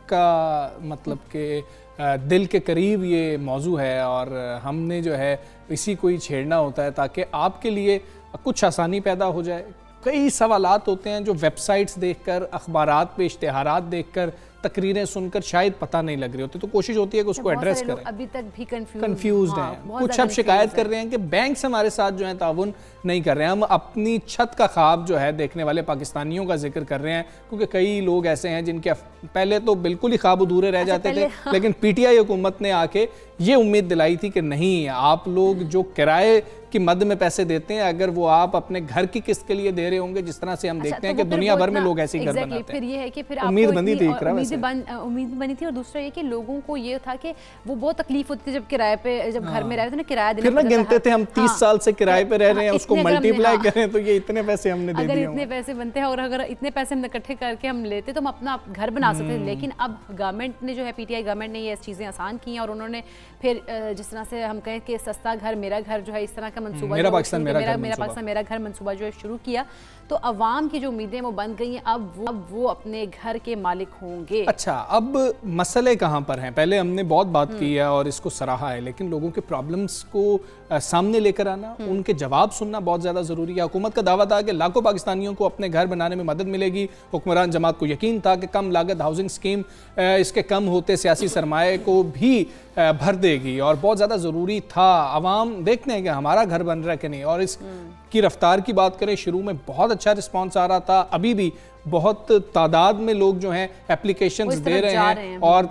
का मतलब कि दिल के करीब ये मौजू है और हमने जो है इसी को ही छेड़ना होता है ताकि आपके लिए कुछ आसानी पैदा हो जाए। कई सवालात होते हैं जो वेबसाइट्स देखकर, अखबारात पे इश्तिहारात देखकर, तकरीरें सुनकर शायद पता नहीं लग रही होती, तो कोशिश होती है कि उसको एड्रेस करें। अभी तक भी कंफ्यूज्ड हैं। कुछ अब शिकायत कर रहे हैं कि बैंक्स हमारे साथ जो है ताउन नहीं कर रहे हैं। हम अपनी छत का ख्वाब जो है देखने वाले पाकिस्तानियों का जिक्र कर रहे हैं, क्योंकि कई लोग ऐसे हैं जिनके पहले तो बिल्कुल ही ख्वाब अधूरे रह जाते थे, लेकिन पीटीआई हुकूमत ने आके ये उम्मीद दिलाई थी कि नहीं, आप लोग जो किराए की मद में पैसे देते हैं, अगर वो आप अपने घर की किस्त के लिए दे रहे होंगे, जिस तरह से हम देखते हैं कि दुनिया भर में लोग ऐसे ही घर बनाते हैं। फिर ये है कि फिर उम्मीद बनी थी, उम्मीद बनी थी, और दूसरा ये कि लोगों को ये था कि वो बहुत तकलीफ होती थी जब किराए पे, जब घर में रह रहे थे ना, किराया देना, फिर ना गिनते थे हम 30 साल से किराए पे रह रहे हैं, उसको मल्टीप्लाई करें तो ये इतने पैसे हमने दे दिए। अगर इतने पैसे बनते हैं और अगर इतने पैसे हम इकट्ठे करके हम लेते तो हम अपना घर बना सकते थे। लेकिन अब गवर्नमेंट ने जो है, पीटीआई गवर्नमेंट ने ये चीज़ें आसान की हैं, और उन्होंने फिर जिस तरह से हम कहें कि सस्ता घर मेरा घर जो है, इस तरह का मनसूबा, मेरा पाकिस्तान मेरा घर मनसूबा जो है शुरू किया, तो अवाम की जो उम्मीदें वो बन गई हैं। अब वो अपने घर के मालिक होंगे। अच्छा, अब मसले कहाँ पर हैं? पहले हमने बहुत बात की है और इसको सराहा है, लेकिन लोगों के प्रॉब्लम्स को सामने लेकर आना, उनके जवाब सुनना बहुत ज़्यादा ज़रूरी है। हुकूमत का दावा था कि लाखों पाकिस्तानियों को अपने घर बनाने में मदद मिलेगी। हुक्मरान जमात को यकीन था कि कम लागत हाउसिंग स्कीम इसके कम होते सियासी सरमाए को भी भर देगी, और बहुत ज़्यादा ज़रूरी था। आवाम देखते हैं कि हमारा घर बन रहा है कि नहीं, और इसकी रफ्तार की बात करें, शुरू में बहुत अच्छा रिस्पॉन्स आ रहा था, अभी भी बहुत तादाद में लोग जो हैं एप्लीकेशंस दे रहे हैं। और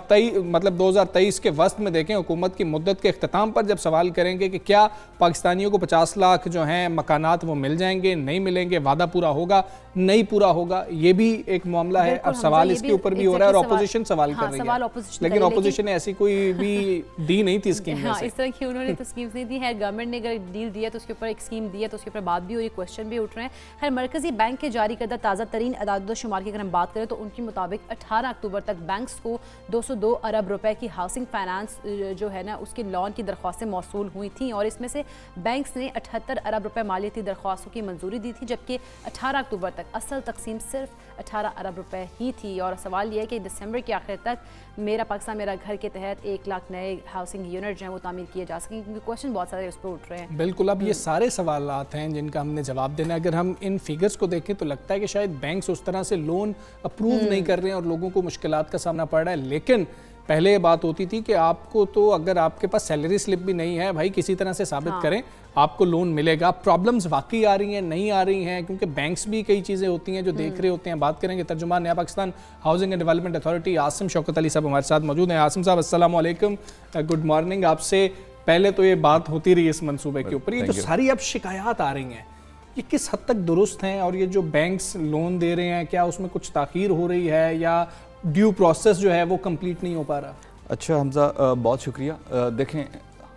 2023 के वस्त में देखें, हुकूमत की मुद्दत के अख्ताम पर जब सवाल करेंगे कि क्या पाकिस्तानियों को 50 लाख जो हैं मकानात वो मिल जाएंगे, नहीं मिलेंगे, वादा पूरा होगा, नहीं पूरा होगा, ये भी एक मामला है। अब सवाल इसके ऊपर भी हो रहा है और अपोजिशन सवाल कर रही है, लेकिन अपोजिशन ने ऐसी कोई भी दी नहीं थी स्कीम। इस तरह की उन्होंने तो स्कीम्स नहीं दी है। गवर्नमेंट ने अगर डील दिया तो उसके ऊपर एक स्कीम दी है, तो उसके ऊपर बात भी हो रही है, क्वेश्चन भी उठ रहे हैं। खैर, मरकजी बैंक के जारी करदा ताज़ा तरीन शुमार की अगर हम बात करें तो उनके मुताबिक 18 अक्टूबर तक बैंक्स को 202 अरब रुपए की हाउसिंग फाइनेंस जो है ना, उसकी लोन की दरख्वास्तें मौसूल हुई थी, और इसमें से बैंक्स ने 78 अरब रुपए मालियती दरख्वास्तों की मंजूरी दी थी, जबकि 18 अक्टूबर तक असल तकसीम सिर्फ 18 अरब रुपए ही थी। और सवाल यह है कि दिसंबर के आखिर तक मेरा पाकिस्तान मेरा घर के तहत 1 लाख नए हाउसिंग यूनिट जो है वो तामीर किए जा सकेंगे, क्योंकि क्वेश्चन बहुत सारे उस पर उठ रहे हैं। बिल्कुल, अब ये सारे सवालात हैं जिनका हमने जवाब देना है। अगर हम इन फिगर्स को देखें तो लगता है कि शायद बैंक्स उस तरह से लोन अप्रूव नहीं कर रहे हैं और लोगों को मुश्किलात का सामना पड़ रहा है। लेकिन पहले ये बात होती थी कि आपको तो अगर आपके पास सैलरी स्लिप भी नहीं है, भाई किसी तरह से साबित करें, आपको लोन मिलेगा। प्रॉब्लम्स वाकई आ रही हैं, नहीं आ रही हैं, क्योंकि बैंक्स भी कई चीज़ें होती हैं जो देख रहे होते हैं। बात करेंगे तर्जुमान नया Pakistan housing and development authority Asim Shaukat Ali साहब हमारे साथ मौजूद हैं। आसिम साहब, अस्सलाम वालेकुम, गुड मॉर्निंग। आपसे पहले तो ये बात होती रही इस मंसूबे के ऊपर, ये जो सारी अब शिकायत आ रही हैं, ये किस हद तक दुरुस्त हैं? और ये जो बैंक्स लोन दे रहे हैं, क्या उसमें कुछ ताख़ीर हो रही है या ड्यू प्रोसेस जो है वो कंप्लीट नहीं हो पा रहा? अच्छा हमजा, बहुत शुक्रिया। देखें,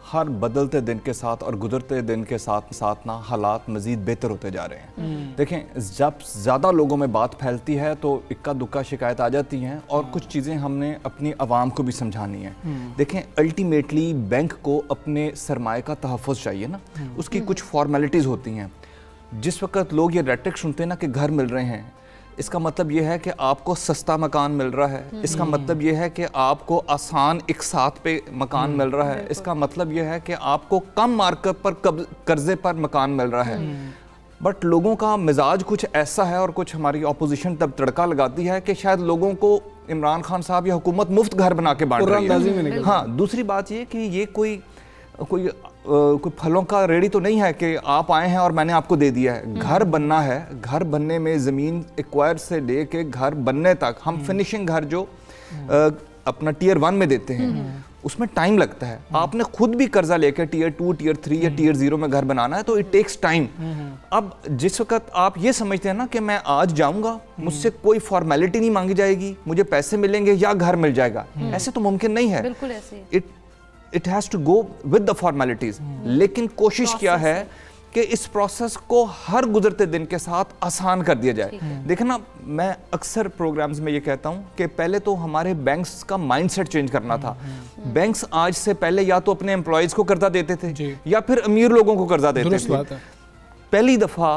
हर बदलते दिन के साथ और गुजरते दिन के साथ साथ ना हालात मज़ीद बेहतर होते जा रहे हैं। देखें, जब ज़्यादा लोगों में बात फैलती है तो इक्का दुक्का शिकायत आ जाती हैं, और कुछ चीज़ें हमने अपनी आवाम को भी समझानी है। देखें, अल्टीमेटली बैंक को अपने सरमाए का तहफ़्फ़ुज़ चाहिए ना, उसकी कुछ फॉर्मेलिटीज़ होती हैं। जिस वक्त लोग ये रेटरिक सुनते हैं ना कि घर मिल रहे हैं, इसका मतलब ये है कि आपको सस्ता मकान मिल रहा है, इसका मतलब ये है कि आपको आसान एक साथ पे मकान मिल रहा है, इसका मतलब ये है कि आपको कम मार्केट पर कर्जे पर मकान मिल रहा है। बट लोगों का मिजाज कुछ ऐसा है, और कुछ हमारी ऑपोजिशन तब तड़का लगाती है कि शायद लोगों को इमरान खान साहब या हुकूमत मुफ्त घर बना के बांट रही है। हाँ, दूसरी बात ये कि ये कोई फलों का रेडी तो नहीं है कि आप आए हैं और मैंने आपको दे दिया है। घर बनना है, घर बनने में ज़मीन एक्वायर से लेके घर बनने तक हम फिनिशिंग घर जो अपना टियर 1 में देते हैं उसमें टाइम लगता है। आपने खुद भी कर्जा लेकर टियर 2, टियर 3 या टियर 0 में घर बनाना है, तो इट टेक्स टाइम। अब जिस वक्त आप ये समझते हैं ना कि मैं आज जाऊंगा, मुझसे कोई फॉर्मेलिटी नहीं मांगी जाएगी, मुझे पैसे मिलेंगे या घर मिल जाएगा, ऐसे तो मुमकिन नहीं है। बिल्कुल ऐसे it has to go with the formalities. लेकिन कोशिश क्या है कि इस प्रोसेस को हर गुजरते दिन के साथ आसान कर दिया जाए। देखना, मैं अक्सर प्रोग्राम्स में ये कहता हूँ कि पहले तो हमारे बैंक्स का माइंडसेट चेंज करना था। बैंक्स आज से पहले या तो अपने एम्प्लॉयज़ को कर्जा देते थे या फिर अमीर लोगों को कर्जा देते थे। पहली दफ़ा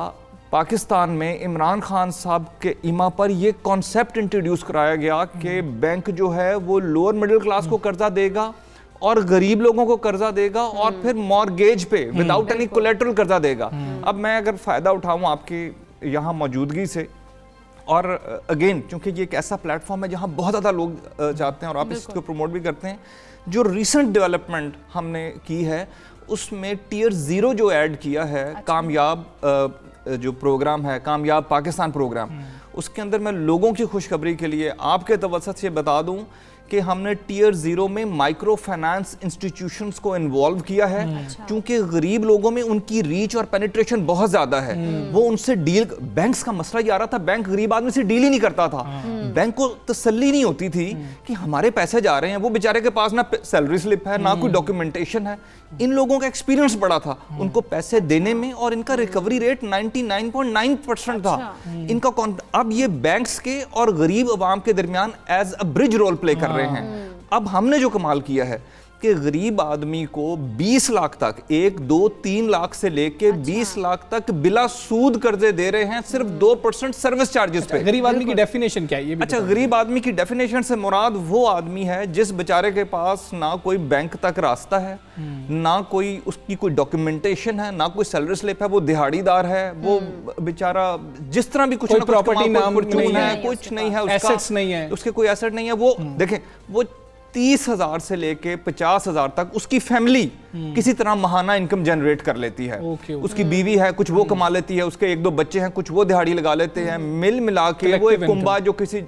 पाकिस्तान में इमरान खान साहब के इमा पर ये कॉन्सेप्ट इंट्रोड्यूस कराया गया कि बैंक जो है वो लोअर मिडिल क्लास को कर्जा देगा और गरीब लोगों को कर्जा देगा और फिर मॉर्गेज पे विदाउट एनी कोलेटरल कर्जा देगा। अब मैं अगर फ़ायदा उठाऊं आपकी यहाँ मौजूदगी से, और अगेन क्योंकि ये एक ऐसा प्लेटफॉर्म है जहाँ बहुत ज़्यादा लोग जाते हैं और आप इसको प्रमोट भी करते हैं, जो रिसेंट डेवलपमेंट हमने की है उसमें टियर 0 जो ऐड किया है, कामयाब जो प्रोग्राम है, कामयाब पाकिस्तान प्रोग्राम, उसके अंदर मैं लोगों की खुशखबरी के लिए आपके तवज्जुह से बता दूं कि हमने टियर 0 में माइक्रो फाइनेंस इंस्टीट्यूशंस को इन्वॉल्व किया है, क्योंकि गरीब लोगों में उनकी रीच और पेनिट्रेशन बहुत ज्यादा है। वो उनसे डील, बैंक्स का मसला ये आ रहा था, बैंक गरीब आदमी से डील ही नहीं करता था। बैंक को तसल्ली नहीं होती थी कि हमारे पैसे जा रहे हैं, वो बेचारे के पास ना सैलरी स्लिप है ना कोई डॉक्यूमेंटेशन है। इन लोगों का एक्सपीरियंस बड़ा था उनको पैसे देने में, और इनका रिकवरी रेट 99.9% था इनका। अब ये बैंक्स के और गरीब अवाम के दरमियान as a bridge role play कर रहे हैं। अब हमने जो कमाल किया है कि गरीब आदमी को 20 लाख तक, 1, 2, 3 लाख से लेके 20 लाख तक बिला सूद कर्जे दे रहे हैं, सिर्फ 2% सर्विस चार्जेस पे। गरीब आदमी की डेफिनेशन क्या है ये भी? अच्छा, गरीब आदमी की डेफिनेशन से मुराद वो आदमी है जिस बेचारे के पास ना कोई बैंक तक रास्ता है, ना कोई उसकी कोई डॉक्यूमेंटेशन है, ना कोई सैलरी स्लिप है, वो दिहाड़ीदार है, वो बेचारा जिस तरह भी कुछ ना प्रॉपर्टी नाम नहीं है, कुछ नहीं है, एसेट्स नहीं है, उसके कोई एसेट नहीं है। वो देखें, वो 30,000 से लेके 50,000 तक उसकी फैमिली किसी तरह महाना इनकम जनरेट कर लेती है। उसकी बीवी है, कुछ वो कमा लेती है, उसके 1-2 बच्चे हैं, कुछ वो दिहाड़ी लगा लेते हैं। मिल मिला के वो एक कुंबा जो किसी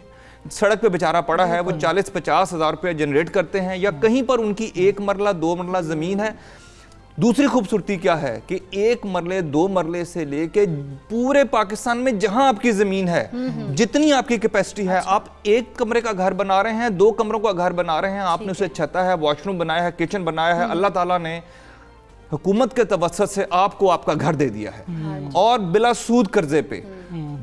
सड़क पे बेचारा पड़ा है, वो 40-50 हज़ार रुपये जनरेट करते हैं, या कहीं पर उनकी 1 मरला 2 मरला जमीन है। दूसरी खूबसूरती क्या है कि 1 मरले 2 मरले से लेके पूरे पाकिस्तान में जहां आपकी जमीन है, जितनी आपकी कैपेसिटी है, आप 1 कमरे का घर बना रहे हैं, 2 कमरों का घर बना रहे हैं, आपने उसे छता है, वॉशरूम बनाया है, किचन बनाया है, अल्लाह ताला ने हुकूमत के तवज्जुह से आपको आपका घर दे दिया है, और बिला सूद कर्जे पे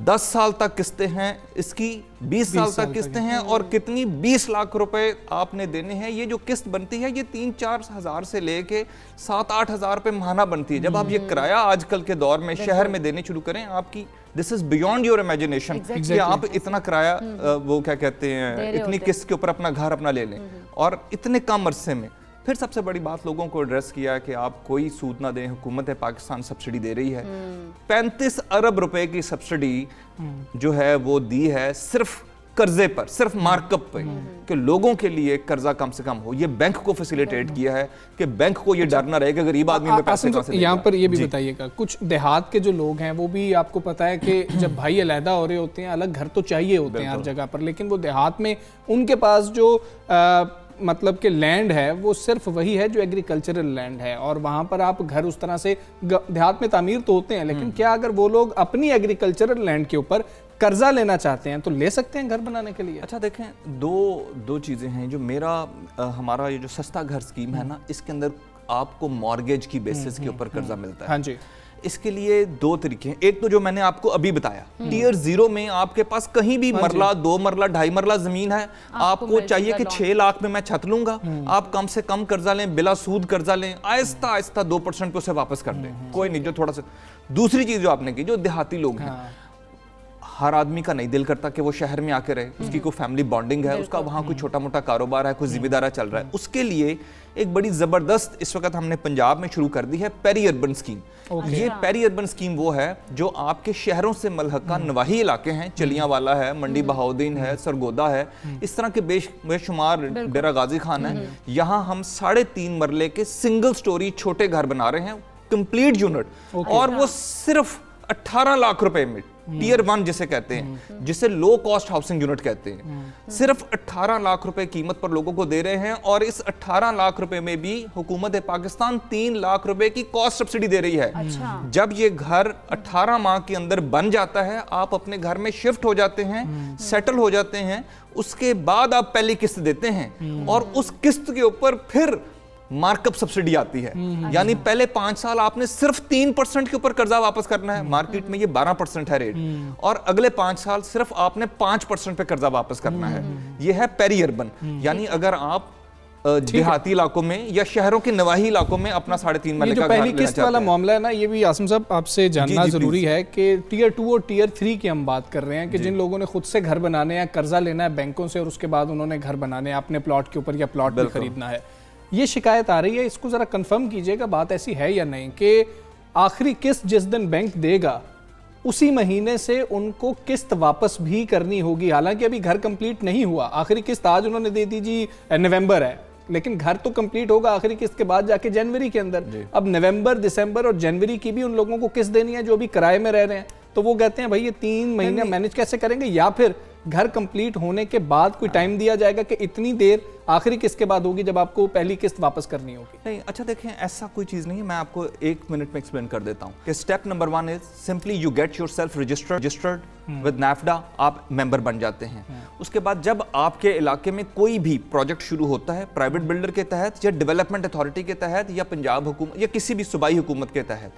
10 साल तक किस्तें हैं इसकी, 20 साल तक किस्तें हैं, और कितनी 20 लाख रुपए आपने देने हैं। ये जो किस्त बनती है ये 3-4 हज़ार से लेके 7-8 हज़ार रुपये महीना बनती है। जब आप ये किराया आजकल के दौर में शहर में देने शुरू करें, आपकी this is beyond your imagination कि आप इतना किराया वो क्या कहते हैं, इतनी किस्त के ऊपर अपना घर अपना ले लें, और इतने कम अरसे में। फिर सबसे बड़ी बात लोगों को एड्रेस किया कि आप कोई सूद ना दें, हुकूमत पाकिस्तान सब्सिडी दे रही है। 35 अरब रुपए की सब्सिडी जो है वो दी है सिर्फ कर्जे पर, सिर्फ मार्कअप पे, कि लोगों के लिए कर्जा कम से कम हो। ये बैंक को फैसिलिटेट किया है कि बैंक को ये डर ना रहे कि गरीब आदमी में पैसे कहां से देगा। यहाँ पर ये भी बताइएगा, कुछ देहात के जो लोग हैं वो भी आपको पता है कि जब भाई अलहदा हो रहे होते हैं, अलग घर तो चाहिए होते हैं हर जगह पर, लेकिन वो देहात में उनके पास जो मतलब कि लैंड है वो सिर्फ वही है जो एग्रीकल्चरल लैंड है, और वहाँ पर आप घर उस तरह से देहात में तामीर तो होते हैं, लेकिन क्या अगर वो लोग अपनी एग्रीकल्चरल लैंड के ऊपर कर्जा लेना चाहते हैं तो ले सकते हैं घर बनाने के लिए? अच्छा देखें, दो चीज़ें हैं। जो हमारा ये जो सस्ता घर स्कीम है ना, इसके अंदर आपको मॉर्गेज की बेसिस के ऊपर कर्जा मिलता है। हाँ जी। इसके लिए 2 तरीके हैं। एक तो जो मैंने आपको अभी बताया, टियर 0 में आपके पास कहीं भी मरला 2 मरला 2.5 मरला जमीन है, आपको चाहिए कि 6 लाख में मैं छत लूंगा, आप कम से कम कर्जा लें, बिला सूद कर्जा लें, आहिस्ता आहिस्ता 2% पे उसे वापस कर दें, कोई नहीं, जो थोड़ा सा। दूसरी चीज जो आपने की, जो देहाती लोग हैं, हर आदमी का नहीं दिल करता कि वो शहर में आके रहे, उसकी कोई फैमिली बॉन्डिंग है, उसका वहाँ कोई छोटा मोटा कारोबार है, कोई जिम्मेदारा चल रहा है, उसके लिए एक बड़ी ज़बरदस्त इस वक्त हमने पंजाब में शुरू कर दी है पेरी अर्बन स्कीम। ये पेरी अर्बन स्कीम वो है जो आपके शहरों से मलहका नवाही इलाके हैं, चलियांवाला है, मंडी बहाउद्दीन है, सरगोदा है, इस तरह के बेशुमार, डेरा गाजी खान है, यहाँ हम 3.5 मरले के सिंगल स्टोरी छोटे घर बना रहे हैं, कंप्लीट यूनिट, और वो सिर्फ 18 लाख रुपए में, टियर 1 जिसे कहते हैं, जिसे लो कॉस्ट हाउसिंग यूनिट कहते हैं, सिर्फ 18 लाख रुपए कीमत पर लोगों को दे रहे हैं। और इस 18 लाख रुपए में भी हुकूमत पाकिस्तान 3 लाख रुपए की कॉस्ट सब्सिडी दे रही है। अच्छा। जब ये घर 18 माह के अंदर बन जाता है, आप अपने घर में शिफ्ट हो जाते हैं, सेटल हो जाते हैं, उसके बाद आप पहली किस्त देते हैं, और उस किस्त के ऊपर फिर मार्कअप सब्सिडी आती है। यानी पहले 5 साल आपने सिर्फ 3% के ऊपर कर्जा वापस करना है, मार्केट में ये 12% है रेट, और अगले 5 साल सिर्फ आपने 5% पे कर्जा वापस करना है। ये है पेरी अर्बन। यानी अगर आप देहाती इलाकों में या शहरों के नवाही इलाकों में अपना 3.5 मरले का घर पहली किस्त वाला मामला है ना, ये भी आसिम साहब आपसे जानना जरूरी है कि टियर 2 और टियर 3 की हम बात कर रहे हैं कि जिन लोगों ने खुद से घर बनाने या कर्जा लेना है बैंकों से और उसके बाद उन्होंने घर बनाने अपने प्लॉट के ऊपर या प्लॉट भी खरीदना है, ये शिकायत आ रही है, इसको जरा कंफर्म कीजिएगा बात ऐसी है या नहीं कि आखिरी किस्त जिस दिन बैंक देगा उसी महीने से उनको किस्त वापस भी करनी होगी। हालांकि अभी घर कंप्लीट नहीं हुआ, आखिरी किस्त आज उन्होंने दे दी जी, नवंबर है, लेकिन घर तो कंप्लीट होगा आखिरी किस्त के बाद जाके जनवरी के अंदर। अब नवंबर, दिसंबर और जनवरी की भी उन लोगों को किस्त देनी है जो अभी किराए में रह रहे हैं, तो वो कहते हैं भाई ये 3 महीने मैनेज कैसे करेंगे, या फिर घर कंप्लीट होने के बाद कोई टाइम दिया जाएगा कि इतनी देर आखिरी किस्त के बाद होगी जब आपको पहली किस्त वापस करनी होगी। नहीं, अच्छा देखें, ऐसा कोई चीज नहीं है, मैं आपको 1 मिनट में एक्सप्लेन कर देता हूं कि step number 1 is simply you get yourself registered with NAFDA, आप मेंबर बन जाते हैं। उसके बाद जब आपके इलाके में कोई भी प्रोजेक्ट शुरू होता है प्राइवेट बिल्डर के तहत या डेवलपमेंट अथॉरिटी के तहत या पंजाब हुकूमत या किसी भी सूबाई हुकूमत के तहत,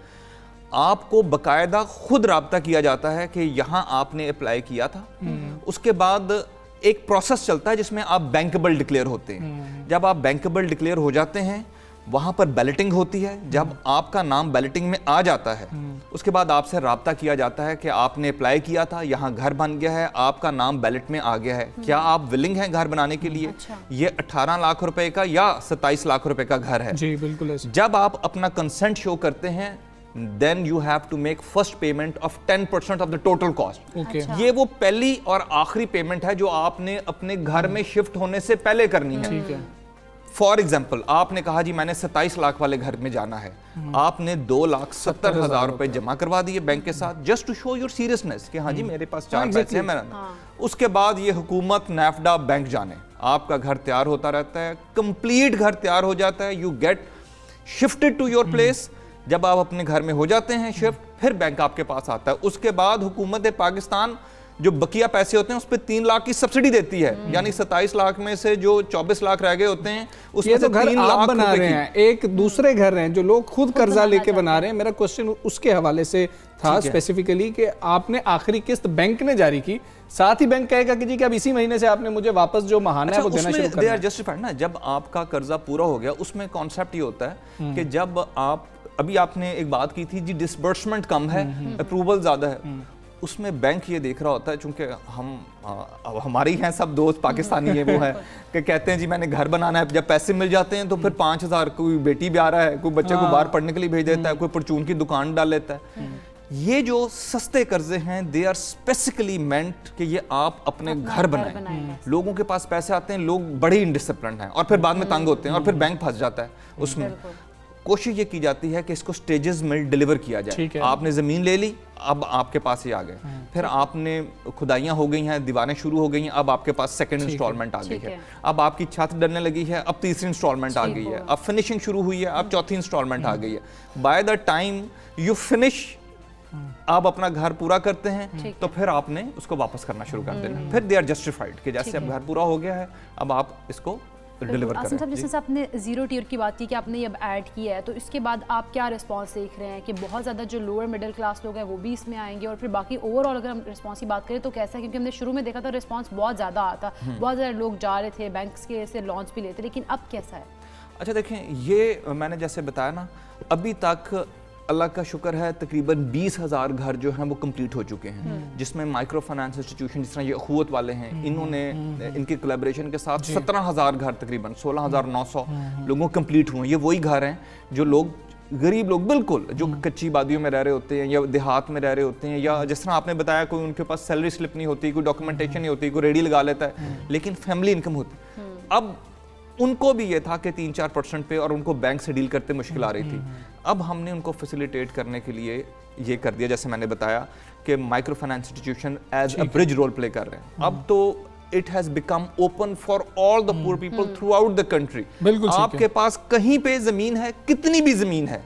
आपको बकायदा खुद राब्ता किया जाता है कि यहां आपने अप्लाई किया था। उसके बाद एक प्रोसेस चलता है जिसमें आप बैंकेबल डिक्लेयर होते हैं। जब आप बैंकेबल डिक्लेयर हो जाते हैं, वहां पर बैलेटिंग होती है। जब आपका नाम बैलेटिंग में आ जाता है, उसके बाद आपसे राब्ता किया जाता है कि आपने अप्लाई किया था, यहाँ घर बन गया है, आपका नाम बैलेट में आ गया है, क्या आप विलिंग हैं घर बनाने के लिए? ये 18 लाख रुपए का या 27 लाख रुपए का घर है। जी बिल्कुल। जब आप अपना कंसेंट शो करते हैं, then you have to make first payment of 10% of the total cost. Okay. ये वो पहली और आखिरी पेमेंट है जो आपने अपने घर में शिफ्ट होने से पहले करनी है। ठीक है। फॉर एग्जाम्पल, आपने कहा जी मैंने 27 लाख वाले घर में जाना है, आपने 2,70,000 रुपए जमा करवा दिए बैंक के साथ, just to show your seriousness कि हाँ जी मेरे पास 4 पैसे हैं मेरा। उसके बाद ये हुकूमत, NAFDA, बैंक जाने, आपका घर तैयार होता रहता है, कंप्लीट घर तैयार हो जाता है, you get shifted to your place. जब आप अपने घर में हो जाते हैं शिफ्ट, फिर बैंक आपके पास आता है। उसके बाद हुकूमत पाकिस्तान जो बकिया पैसे होते हैं उस पर 3 लाख की सब्सिडी देती है, यानी 27 लाख में से जो 24 लाख रह गए होते हैं उसमें से 3 लाख बना रहे हैं। एक दूसरे घर हैं जो लोग खुद कर्जा लेके बना रहे हैं। मेरा क्वेश्चन उसके हवाले से था स्पेसिफिकली कि आपने आखिरी किस्त बैंक ने जारी की, साथ ही बैंक कहेगा कि जी कि अब इसी महीने से आपने मुझे वापस जो महाना है वो देना शुरू करना है। जस्टिफाइड ना, जब आपका कर्जा पूरा हो गया, उसमें कॉन्सेप्ट ये होता है कि जब आप, अभी आपने एक बात की थी जी डिसबर्समेंट कम है, अप्रूवल ज्यादा है, उसमें बैंक ये देख रहा होता है, चूंकि हम हमारे ही हैं सब दोस्त पाकिस्तानी है, वो है कि कहते हैं जी मैंने घर बनाना है, जब पैसे मिल जाते हैं तो फिर 5,000 कोई बेटी भी आ रहा है, कोई बच्चे को बाहर पढ़ने के लिए भेज देता है, कोई परचून की दुकान डाल लेता है। ये जो सस्ते कर्जे हैं, दे आर स्पेसिफिकली मेंट कि ये आप अपने घर बनाएं। लोगों के पास पैसे आते हैं, लोग बड़े इनडिसिप्लिन्ड हैं और फिर बाद में तंग होते हैं और फिर बैंक फंस जाता है उसमें। कोशिश ये की जाती है कि इसको स्टेजेस में डिलीवर किया जाए। आपने जमीन ले ली, अब आपके पास ही आ गए, फिर आपने खुदाइयां हो गई हैं, दीवारें शुरू हो गई हैं, अब आपके पास सेकंड इंस्टॉलमेंट आ गई है, अब आपकी छत डलने लगी है, अब तीसरी इंस्टॉलमेंट आ गई है, अब फिनिशिंग शुरू हुई है, अब चौथी इंस्टॉलमेंट आ गई है। By the time you finish, आप अपना घर पूरा करते हैं, तो फिर आपने उसको वापस करना शुरू कर देना। फिर दे आर जस्टिफाइड कि जैसे अब घर पूरा हो गया है, अब आप इसको डिलीवर करें। आसिम साहब, जैसे आपने 0 टियर की बात की कि आपने अब ऐड किया है, तो इसके बाद आप क्या रिस्पांस देख रहे हैं कि बहुत ज़्यादा जो लोअर मिडिल क्लास लोग हैं वो भी इसमें आएंगे, और फिर बाकी ओवरऑल अगर हम रिस्पांस की बात करें तो कैसा है? क्योंकि हमने शुरू में देखा था रिस्पांस बहुत ज़्यादा आता, बहुत ज़्यादा लोग जा रहे थे, बैंक्स के से लॉन्च भी लेते, लेकिन अब कैसा है? अच्छा देखें, ये मैंने जैसे बताया ना, अभी तक अल्लाह का शुक्र है तकरीबन 20,000 घर जो हैं वो कंप्लीट हो चुके हैं, जिसमें माइक्रो फाइनेंस इंस्टीट्यूशन जिस तरह ये अखुवत वाले हैं, इन्होंने इनके कोलैबोरेशन के साथ 17,000 घर, तकरीबन 16,900 लोगों को कंप्लीट हुए। ये वही घर हैं जो लोग, गरीब लोग बिल्कुल, जो कच्ची बादियों में रह रहे होते हैं या देहात में रह रहे होते हैं, या जिस तरह आपने बताया कोई उनके पास सैलरी स्लिप नहीं होती, कोई डॉक्यूमेंटेशन नहीं होती, कोई रेडी लगा लेता है, लेकिन फैमिली इनकम होती। अब उनको भी ये था कि 3-4% पे, और उनको बैंक से डील करते मुश्किल आ रही थी। अब हमने उनको फैसिलिटेट करने के लिए ये कर दिया, जैसे मैंने बताया कि micro finance institution as a bridge role play कर रहे हैं। अब तो it has become open for all the poor people throughout the country. आपके पास कहीं पे जमीन है, कितनी भी जमीन है,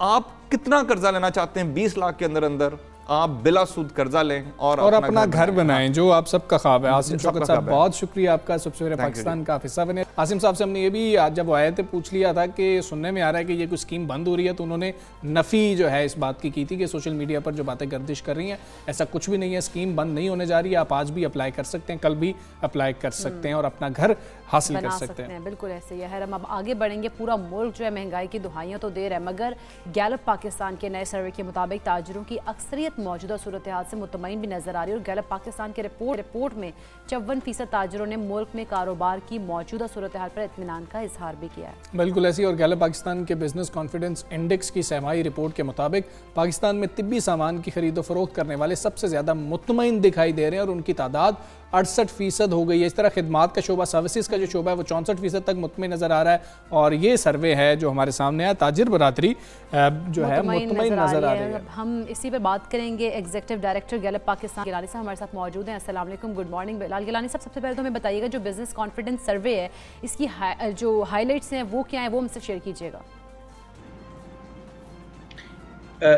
आप कितना कर्जा लेना चाहते हैं, 20 लाख के अंदर अंदर आप बिला सूद कर्जा लें और अपना घर बनाएं, जो आप सबका ख्वाब है। आसिम शौकत साहब, बहुत शुक्रिया आपका सबसे पहले पाकिस्तान का हिस्सा बने। आसिम साहब से हमने ये भी आज जब आए थे पूछ लिया था कि सुनने में आ रहा है कि ये कोई स्कीम बंद हो रही है, तो उन्होंने नफ़ी जो है इस बात की थी कि सोशल मीडिया पर जो बातें गर्दिश कर रही हैं ऐसा कुछ भी नहीं है, स्कीम बंद नहीं होने जा रही है। आप आज भी अप्लाई कर सकते हैं, कल भी अप्लाई कर सकते हैं और अपना घर हासिल कर सकते हैं। बिल्कुल ऐसे ही है। हम अब आगे बढ़ेंगे। पूरा मुल्क जो है महंगाई की दुहाइयाँ तो दे रहा है, मगर गैलप पाकिस्तान के नए सर्वे के मुताबिक ताजिरों की अक्सरियत मौजूदा सूरत हाल से मुतमईन भी नजर आ रही है। और गैलप पाकिस्तान के रिपोर्ट में 54% ताजिरों ने मुल्क में कारोबार की मौजूदा सूरत हाल पर इत्मीनान का इजहार भी किया है। बिल्कुल ऐसी। और गैलप पाकिस्तान के बिजनेस कॉन्फिडेंस इंडेक्स की सहमाई रिपोर्ट के मुताबिक पाकिस्तान में तिब्बी सामान की खरीदो फरोख्त करने वाले सबसे ज़्यादा मुतमईन दिखाई दे रहे हैं और उनकी तादाद 68% हो गई है। इस तरह खिदमात का शोबा, सर्विसेज का जो शोबा है वो 64% तक मुतमईन नज़र आ रहा है। और ये सर्वे है जो हमारे सामने है, ताजिर बरादरी जो है मुतमईन नज़र आ रही है। हम इसी पे बात करेंगे। Executive director Gallup Pakistan Gilani sahab हमारे साथ मौजूद हैं। अस्सलाम वालेकुम, गुड मॉर्निंग। बिलाल गिलानी साहब, सबसे पहले तो हमें बताइएगा जो बिजनेस कॉन्फिडेंस सर्वे है इसकी जो हाईलाइट्स हैं वो क्या है, वो हमसे शेयर कीजिएगा।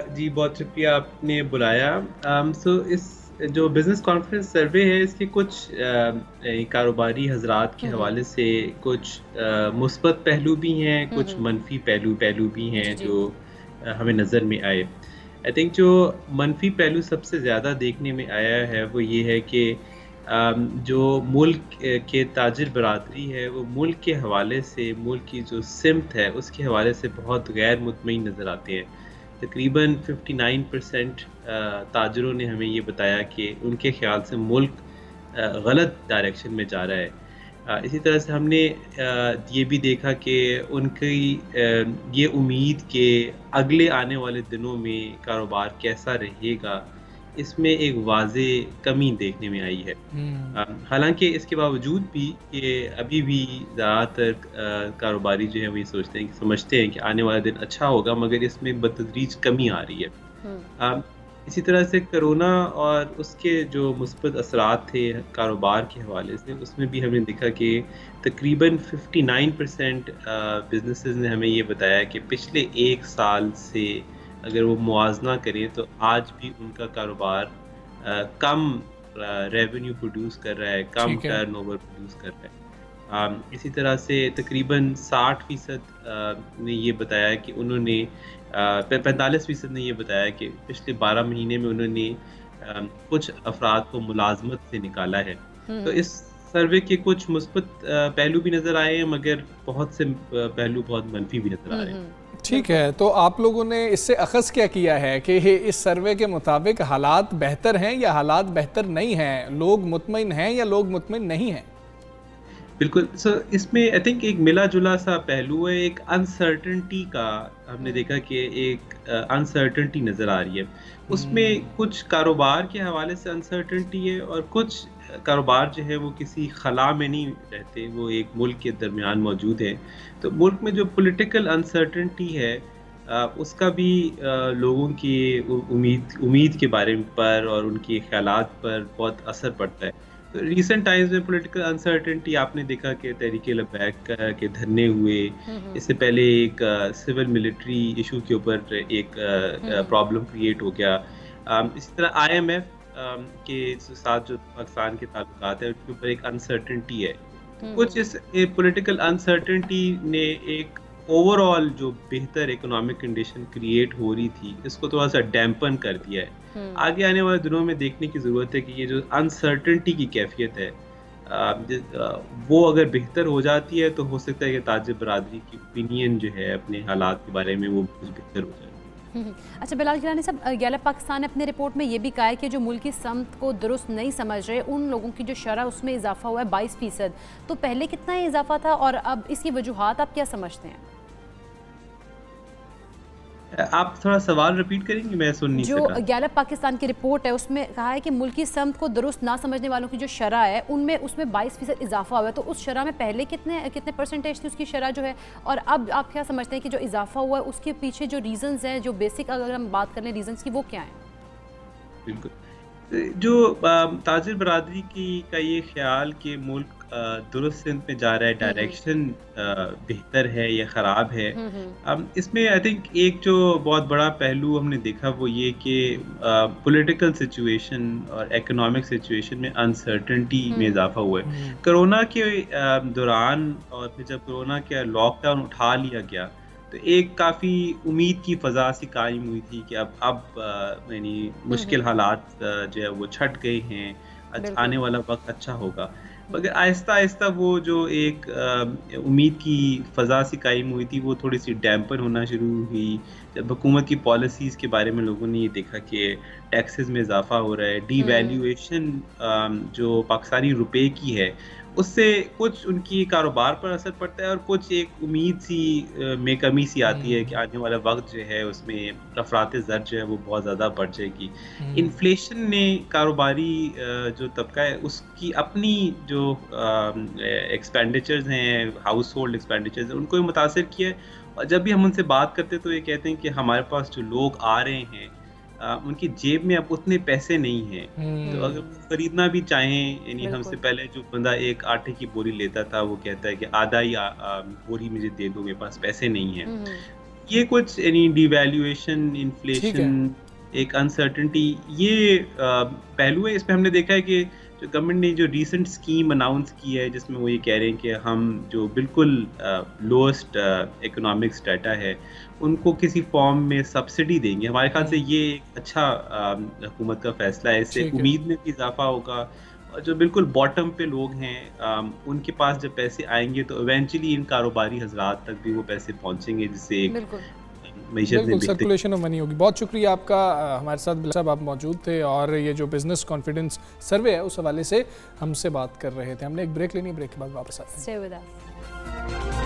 जी बहुत शुक्रिया आपने बुलाया। सो इस जो बिज़नेस कॉन्फ्रेंस सर्वे है इसके कुछ कारोबारी हजरात के हवाले से कुछ मुस्बत पहलू भी हैं, कुछ मनफी पहलू भी हैं जो हमें नज़र में आए। आई थिंक जो मनफी पहलू सबसे ज़्यादा देखने में आया है वो ये है कि जो मुल्क के ताजिर बरादरी है वो मुल्क के हवाले से, मुल्क की जो सिमत है उसके हवाले से बहुत गैर मुतमईन नज़र आते हैं। तकरीबन 59% ताजरों ने हमें ये बताया कि उनके ख्याल से मुल्क गलत डायरेक्शन में जा रहा है। इसी तरह से हमने ये भी देखा कि उनकी ये उम्मीद कि अगले आने वाले दिनों में कारोबार कैसा रहेगा, इसमें एक वाज़े कमी देखने में आई है। हालांकि इसके बावजूद भी कि अभी भी ज़्यादातर कारोबारी जो है वो ये सोचते हैं कि समझते हैं कि आने वाला दिन अच्छा होगा, मगर इसमें बतदरीज कमी आ रही है। इसी तरह से कोरोना और उसके जो मुस्बत असरात थे कारोबार के हवाले से, उसमें भी हमने देखा कि तकरीबन 59% बिजनेसेस ने हमें ये बताया कि पिछले एक साल से अगर वो मुआजना करें तो आज भी उनका कारोबार कम रेवेन्यू प्रोड्यूस कर रहा है, कम टर्नओवर प्रोड्यूस कर रहा है। इसी तरह से तकरीबन 60% ने ये बताया कि उन्होंने 45% ने ये बताया कि पिछले 12 महीने में उन्होंने कुछ अफराद को मुलाजमत से निकाला है। तो इस सर्वे के कुछ मुस्बत पहलू भी नज़र आए हैं, मगर बहुत से पहलू बहुत मनफी भी नज़र आ रहे हैं। ठीक है, तो आप लोगों ने इससे अखज़ क्या किया है कि इस सर्वे के मुताबिक हालात बेहतर हैं या हालात बेहतर नहीं हैं, लोग मुतमईन हैं या लोग मुतमईन नहीं हैं? बिल्कुल। इसमें आई थिंक एक मिला जुला सा पहलू है, एक अनसर्टनिटी का हमने देखा कि एक अनसर्टनिटी नज़र आ रही है। उसमें कुछ कारोबार के हवाले से अनसर्टनिटी है और कुछ कारोबार जो है वो किसी खला में नहीं रहते, वो एक मुल्क के दरमियान मौजूद है। तो मुल्क में जो पॉलिटिकल अनसर्टनिटी है उसका भी लोगों की उम्मीद के बारे पर और उनके ख्यालात पर बहुत असर पड़ता है। तो रिसेंट टाइम्स में पॉलिटिकल अनसर्टेनिटी आपने देखा कि तहरीके लबैक के धरने हुए, इससे पहले एक सिविल मिलिट्री इशू के ऊपर एक प्रॉब्लम क्रिएट हो गया। इसी तरह IMF के साथ जो पाकिस्तान के ताल्लुकात है उसके ऊपर एक अनसर्टेनिटी है। तो कुछ इस पॉलिटिकल अनसर्टेनिटी ने एक ओवरऑल जो बेहतर इकोनॉमिक कंडीशन क्रिएट हो रही थी इसको थोड़ा सा डैम्पन कर दिया है। आगे आने वाले दिनों में देखने की ज़रूरत है कि ये जो अनसर्टेनिटी की कैफियत है वो अगर बेहतर हो जाती है तो हो सकता है कि ताजिर बरादरी की ओपिनियन जो है अपने हालात के बारे में वो कुछ बेहतर हो जाए। अच्छा बिलाल गिलानी साहब, गैलप पाकिस्तान ने अपने रिपोर्ट में ये भी कहा है कि जो मुल्क की समत को दुरुस्त नहीं समझ रहे उन लोगों की जो शरह उसमें इजाफा हुआ है 22%। तो पहले कितना इजाफा था और अब इसकी वजूहात आप क्या समझते हैं? आप थोड़ा सवाल रिपीट करेंगे, मैं सुन नहीं सका। जो गैलप पाकिस्तान की रिपोर्ट है उसमें कहा है कि मुल्की समत को दुरुस्त ना समझने वालों की जो शरह है उनमें उसमें 22% इजाफा हुआ है। तो उस शरह में पहले कितने परसेंटेज थी उसकी शरह जो है, और अब आप क्या समझते हैं कि जो इजाफा हुआ है उसके पीछे जो रीजंस हैं, जो बेसिक अगर हम बात कर लें रीजंस की, वो क्या हैं? बिल्कुल, जो ताजिर बरादरी का ये ख्याल कि मुल्क दुरुस्त सिमत में जा रहा है, डायरेक्शन बेहतर है या ख़राब है। इसमें आई थिंक एक जो बहुत बड़ा पहलू हमने देखा वो ये कि पॉलिटिकल सिचुएशन और इकोनॉमिक सिचुएशन में अनसर्टेनिटी में इजाफा हुआ है। कोरोना के दौरान और फिर जब कोरोना का लॉकडाउन उठा लिया गया तो एक काफ़ी उम्मीद की फ़ज़ा सी कायम हुई थी कि अब यानी मुश्किल हालात जो है वो छट गए हैं, आने वाला वक्त अच्छा होगा। मगर आहिस्ता आहिस्ता वो जो एक उम्मीद की फ़ज़ा सी कायम हुई थी वो थोड़ी सी डैम्पर होना शुरू हुई जब हुकूमत की पॉलिसीज़ के बारे में लोगों ने ये देखा कि टैक्सेस में इजाफा हो रहा है, डीवैल्यूएशन जो पाकिस्तानी रुपए की है उससे कुछ उनकी कारोबार पर असर पड़ता है और कुछ एक उम्मीद सी में कमी सी आती है कि आने वाला वक्त जो है उसमें अफरात ज़र जो है वो बहुत ज़्यादा बढ़ जाएगी। इन्फ्लेशन ने कारोबारी जो तबका है उसकी अपनी जो एक्सपेंडिचर्स हैं, हाउस होल्ड एक्सपेंडिचर्स हैं, उनको भी मुतासर किया है। और जब भी हम उनसे बात करते हैं तो ये कहते हैं कि हमारे पास जो लोग आ रहे हैं उनकी जेब में अब उतने पैसे नहीं हैं, तो अगर खरीदना भी चाहें, यानी हमसे पहले जो बंदा एक आटे की बोरी लेता था वो कहता है कि आधा ही बोरी मुझे दे दो, मेरे पास पैसे नहीं हैं। ये कुछ यानी डिवैल्यूएशन, इन्फ्लेशन, एक अनसर्टेनिटी, ये पहलू है। इसमें हमने देखा है कि जो गवर्नमेंट ने जो रीसेंट स्कीम अनाउंस की है जिसमें वो ये कह रहे हैं कि हम जो बिल्कुल लोएस्ट इकोनॉमिक स्टेटा है उनको किसी फॉर्म में सब्सिडी देंगे। हमारे ख्याल से ये एक अच्छा हुकूमत का फैसला है। इससे उम्मीद में भी इजाफा होगा और जो बिल्कुल बॉटम पे लोग हैं उनके पास जब पैसे आएंगे तो इवेंचुअली इन कारोबारी हजरात तक भी वो पैसे पहुंचेंगे, जिससे एक बिल्कुल सर्कुलेशन ऑफ मनी होगी। बहुत शुक्रिया आपका, हमारे साथ बिलाल साहब आप मौजूद थे और ये जो बिजनेस कॉन्फिडेंस सर्वे है उस हवाले से हमसे बात कर रहे थे। हमने एक ब्रेक लेनी है, ब्रेक के बाद वापस आते हैं।